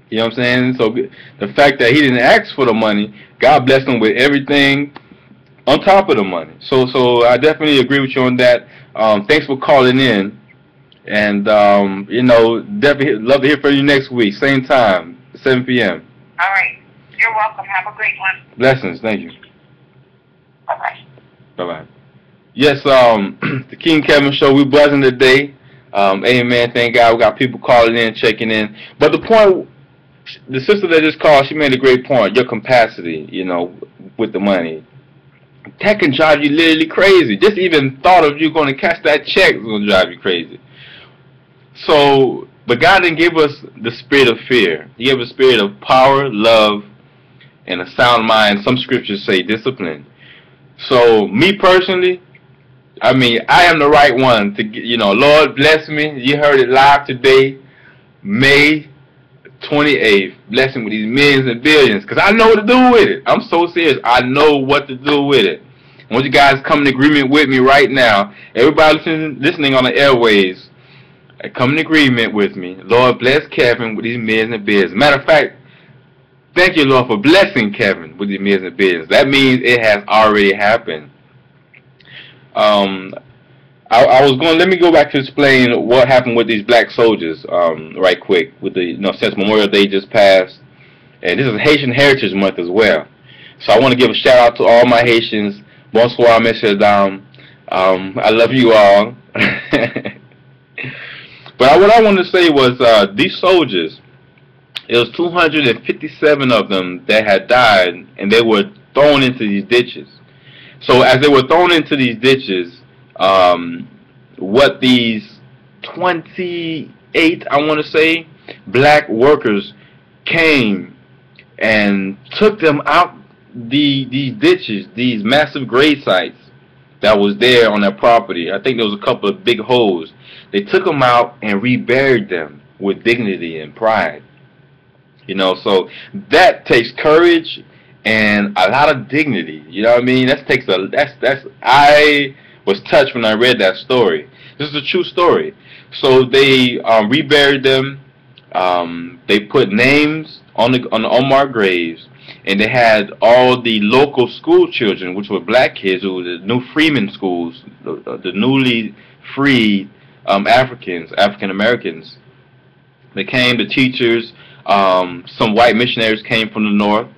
You know what I'm saying? So the fact that he didn't ask for the money, God blessed him with everything on top of the money. So I definitely agree with you on that. Thanks for calling in. And, definitely love to hear from you next week. Same time, 7 p.m. All right. You're welcome. Have a great one. Blessings. Thank you. Bye-bye. Bye-bye. Yes, the King Kevin show, we buzzing today. Amen. Thank God we got people calling in, checking in. But the point, the sister that just called, she made a great point. Your capacity, with the money. That can drive you literally crazy. Just even thought of you going to catch that check is going to drive you crazy. So, but God didn't give us the spirit of fear. He gave us a spirit of power, love, and a sound mind. Some scriptures say discipline. So, me personally, I am the right one to, Lord bless me. You heard it live today, May 28th. Bless him with these millions and billions, because I know what to do with it. I'm so serious. I know what to do with it. I want you guys to come in agreement with me right now. Everybody listening on the airwaves, come in agreement with me. Lord bless Kevin with these millions and billions. Matter of fact, thank you, Lord, for blessing Kevin with these millions and billions. That means it has already happened. Let me go back to explain what happened with these black soldiers, right quick, with the, since Memorial Day just passed, and this is Haitian Heritage Month as well. So I want to give a shout out to all my Haitians. Bonsoir, messieurs, dames. I love you all. But what I wanted to say was, these soldiers, it was 257 of them that had died, and they were thrown into these ditches. So as they were thrown into these ditches, what these 28, I want to say, black workers came and took them out these ditches, these massive grave sites that was there on their property. I think there was a couple of big holes. They took them out and reburied them with dignity and pride. So that takes courage and a lot of dignity. You know what I mean? I was touched when I read that story. This is a true story. So they reburied them. They put names on the unmarked graves, and they had all the local school children, which were black kids, who were the new freeman schools, the newly freed African Americans. They came, the teachers, some white missionaries came from the north.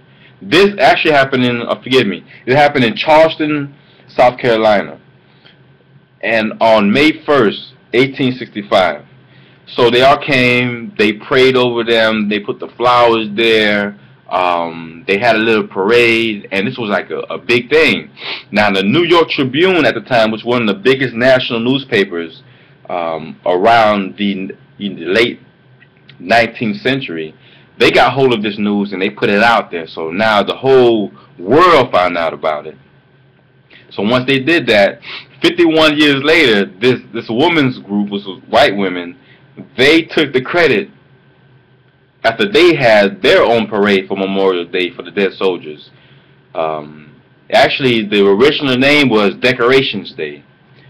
This actually happened it happened in Charleston, South Carolina, and on May 1st, 1865. So they all came, they prayed over them, they put the flowers there, they had a little parade, and this was like a big thing. Now, the New York Tribune at the time, which was one of the biggest national newspapers around the late 19th century, they got hold of this news and they put it out there. So now the whole world found out about it. So once they did that, 51 years later, this women's group, which was white women, they took the credit after they had their own parade for Memorial Day for the dead soldiers. Actually, the original name was Decorations Day,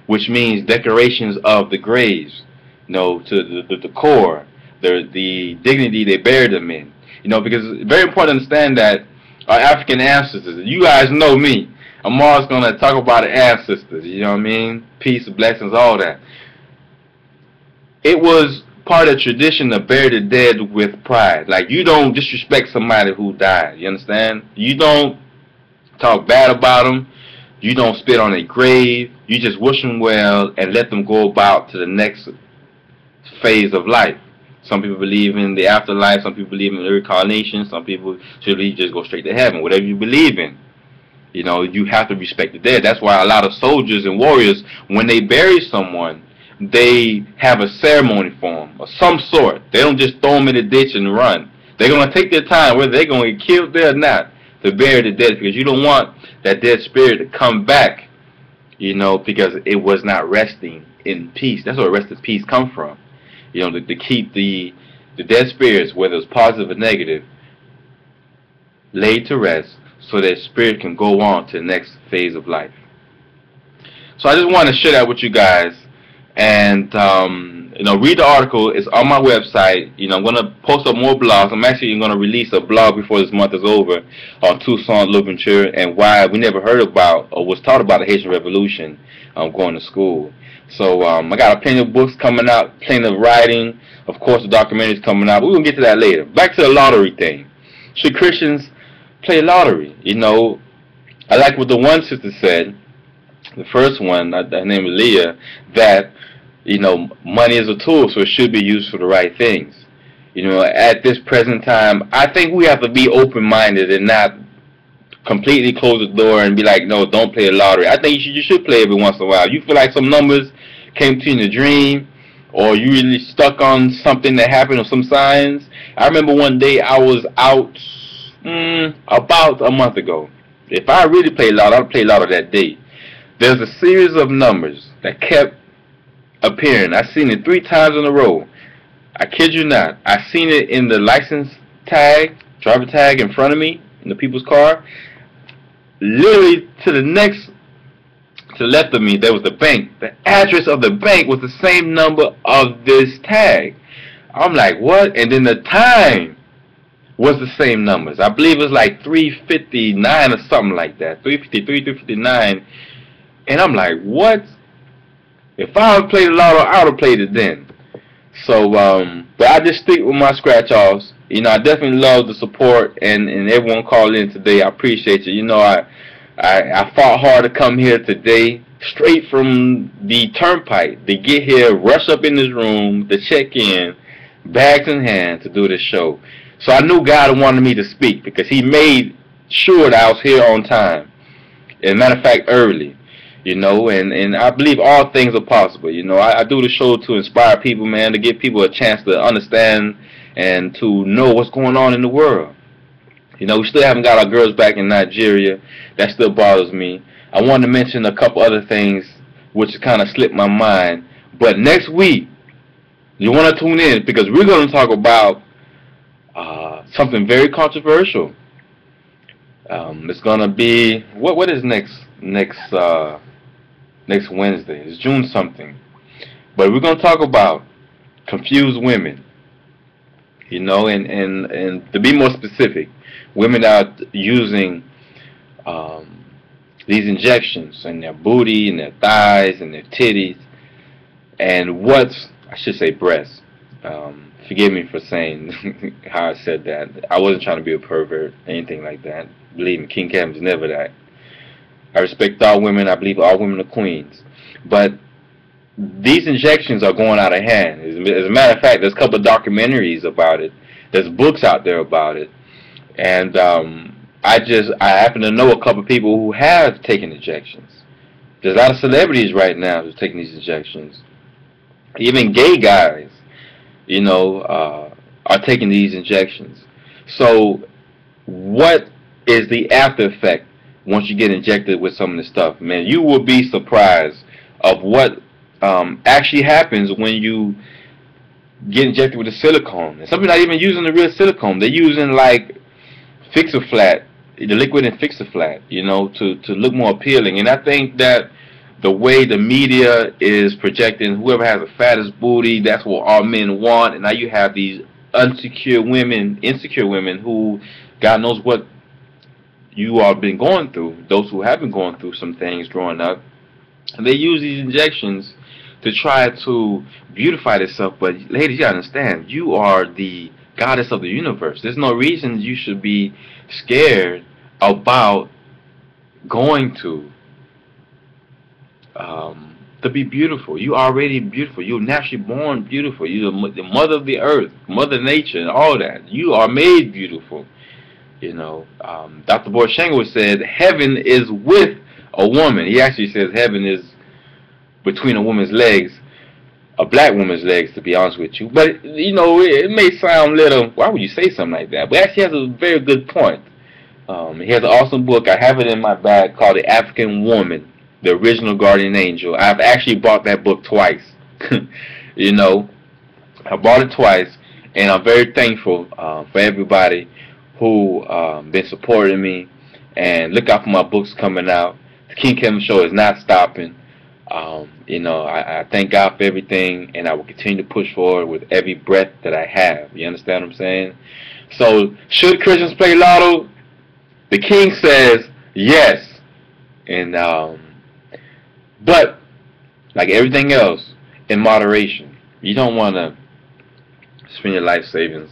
which means decorations of the graves, you know, to the core, the dignity they buried them in. You know, because it's very important to understand that our African ancestors, you guys know me, I'm always going to talk about the ancestors, you know what I mean? Peace, blessings, all that. It was part of tradition to bury the dead with pride. Like, you don't disrespect somebody who died, you understand? You don't talk bad about them. You don't spit on their grave. You just wish them well and let them go about to the next phase of life. Some people believe in the afterlife. Some people believe in reincarnation. Some people truly just go straight to heaven. Whatever you believe in. You know, you have to respect the dead. That's why a lot of soldiers and warriors, when they bury someone, they have a ceremony for them of some sort. They don't just throw them in the ditch and run. They're going to take their time, whether they're going to get killed there or not, to bury the dead, because you don't want that dead spirit to come back, you know, because it was not resting in peace. That's where rest in peace come from. You know, to keep the dead spirits, whether it's positive or negative, laid to rest so that spirit can go on to the next phase of life. So I just want to share that with you guys. And, you know, read the article. It's on my website. You know, I'm going to post up more blogs. I'm actually going to release a blog before this month is over on Toussaint Louverture and why we never heard about or was taught about the Haitian Revolution going to school. So I got plenty of books coming out, plenty of writing. Of course, the documentary's coming out. But we're going to get to that later. Back to the lottery thing. Should Christians play lottery? You know, I like what the one sister said, the first one, her name is Leah, that, you know, money is a tool, so it should be used for the right things. You know, at this present time, I think we have to be open-minded and not completely close the door and be like, no, don't play the lottery. I think you should play every once in a while. You feel like some numbers came to you in a dream, or you really stuck on something that happened or some signs. I remember one day I was out about a month ago. If I really played lotto, I'd play lotto that day. There's a series of numbers that kept appearing. I seen it 3 times in a row. I kid you not. I seen it in the license tag, driver tag in front of me in the people's car. Literally to the left of me, there was the bank. The address of the bank was the same number of this tag. I'm like, what? And then the time was the same numbers. I believe it was like 3:59 or something like that. 3:53, 3:59. And I'm like, what? If I would played the lotto, I would have played it then. So, but I just stick with my scratch-offs. You know, I definitely love the support and everyone called in today. I appreciate you. You know, I fought hard to come here today, straight from the turnpike, to get here, rush up in this room, to check in, bags in hand, to do this show. So I knew God wanted me to speak because He made sure that I was here on time. As a matter of fact, early. You know, and I believe all things are possible. You know, I do the show to inspire people, man, to give people a chance to understand and to know what's going on in the world. You know, we still haven't got our girls back in Nigeria. That still bothers me. I wanted to mention a couple other things which kind of slipped my mind. But next week, you want to tune in because we're going to talk about something very controversial. It's going to be, what is next Wednesday? It's June something. But we're going to talk about confused women. You know, and to be more specific, women are using these injections in their booty, and their thighs, and their titties, and I should say breasts. Forgive me for saying how I said that. I wasn't trying to be a pervert, anything like that. Believe me, King Kevin's never that. I respect all women. I believe all women are queens. But these injections are going out of hand. As a matter of fact, there's a couple of documentaries about it. There's books out there about it, and I happen to know a couple of people who have taken injections. There's a lot of celebrities right now who's taking these injections. Even gay guys, are taking these injections. So, what is the after effect once you get injected with some of this stuff? Man, you will be surprised of what actually happens when you get injected with the silicone. And some people not even using the real silicone. They're using like Fix-A-Flat, the liquid in Fix-A-Flat, to look more appealing. And I think that the way the media is projecting whoever has the fattest booty, that's what all men want. And now you have these insecure women who, God knows what you all been going through, those who have been going through some things growing up. And they use these injections to try to beautify themselves. But ladies, you understand, you are the goddess of the universe. There's no reason you should be scared about going to be beautiful. You are already beautiful. You're naturally born beautiful. You're the mother of the earth, Mother Nature, and all that. You are made beautiful. Dr. Boris Shango said heaven is with a woman. He actually says heaven is between a woman's legs, a black woman's legs, to be honest with you. But, it may sound little, why would you say something like that? But actually he has a very good point. He has an awesome book. I have it in my bag called The African Woman, The Original Guardian Angel. I've actually bought that book twice. I bought it twice, and I'm very thankful for everybody who been supporting me. And look out for my books coming out. The King Kevin Show is not stopping. I thank God for everything, and I will continue to push forward with every breath that I have. You understand what I'm saying? So, should Christians play Lotto? The King says yes. And but like everything else, in moderation. You don't want to spend your life savings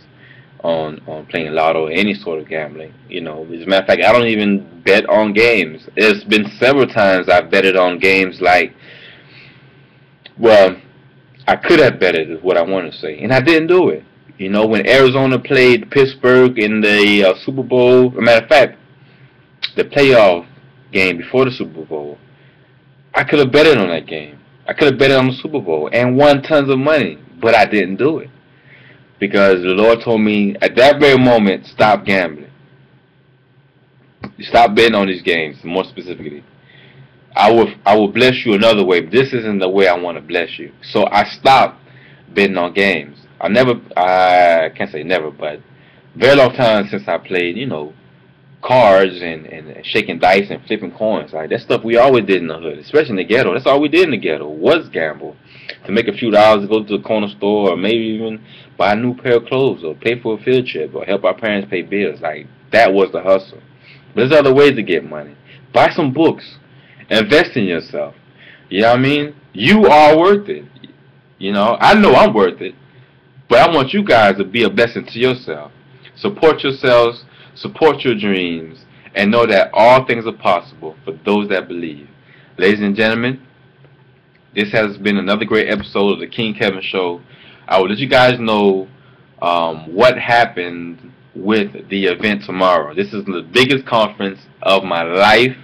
on playing Lotto or any sort of gambling. As a matter of fact, I don't even bet on games. There's been several times I've betted on games like, well, I could have betted is what I want to say, and I didn't do it. When Arizona played Pittsburgh in the Super Bowl, as a matter of fact, the playoff game before the Super Bowl, I could have betted on that game. I could have betted on the Super Bowl and won tons of money, but I didn't do it. Because the Lord told me at that very moment, stop gambling. Stop betting on these games, more specifically. I will bless you another way, but this isn't the way I want to bless you. So I stopped betting on games. I can't say never, but very long time since I played, cards and shaking dice and flipping coins. Like that stuff we always did in the hood, especially in the ghetto. That's all we did in the ghetto was gamble. To make a few dollars to go to the corner store or maybe even buy a new pair of clothes or pay for a field trip or help our parents pay bills. Like that was the hustle. But there's other ways to get money. Buy some books. Invest in yourself. You know what I mean? You are worth it. I know I'm worth it. But I want you guys to be a blessing to yourself. Support yourselves. Support your dreams, and know that all things are possible for those that believe. Ladies and gentlemen, this has been another great episode of the King Kevin Show. I will let you guys know what happened with the event tomorrow. This is the biggest conference of my life,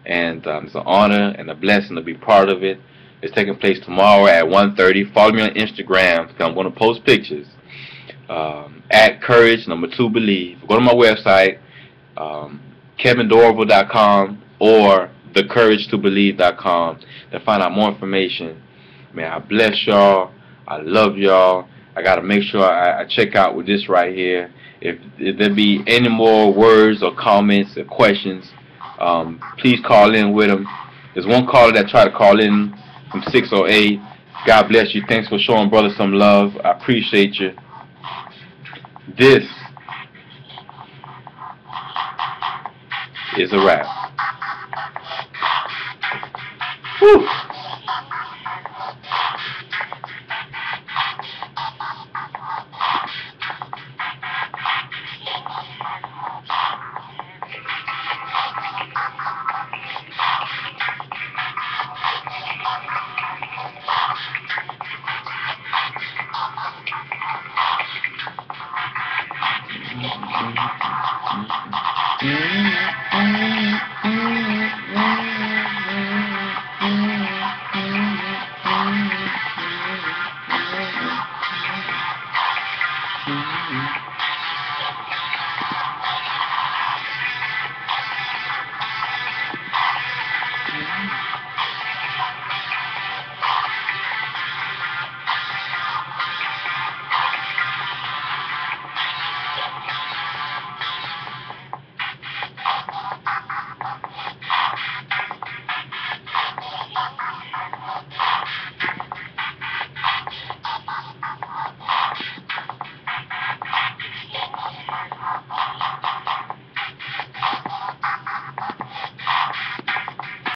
and it's an honor and a blessing to be part of it. It's taking place tomorrow at 1:30. Follow me on Instagram because I'm going to post pictures. At Courage2Believe. Go to my website, KevinDorival.com or thecourage2believe.com to find out more information. Man, I bless y'all. I love y'all. I got to make sure I check out with this right here. If there be any more words or comments or questions, please call in with them. There's one caller that tried to call in from 608. God bless you. Thanks for showing brother some love. I appreciate you. This is a wrap. Whew.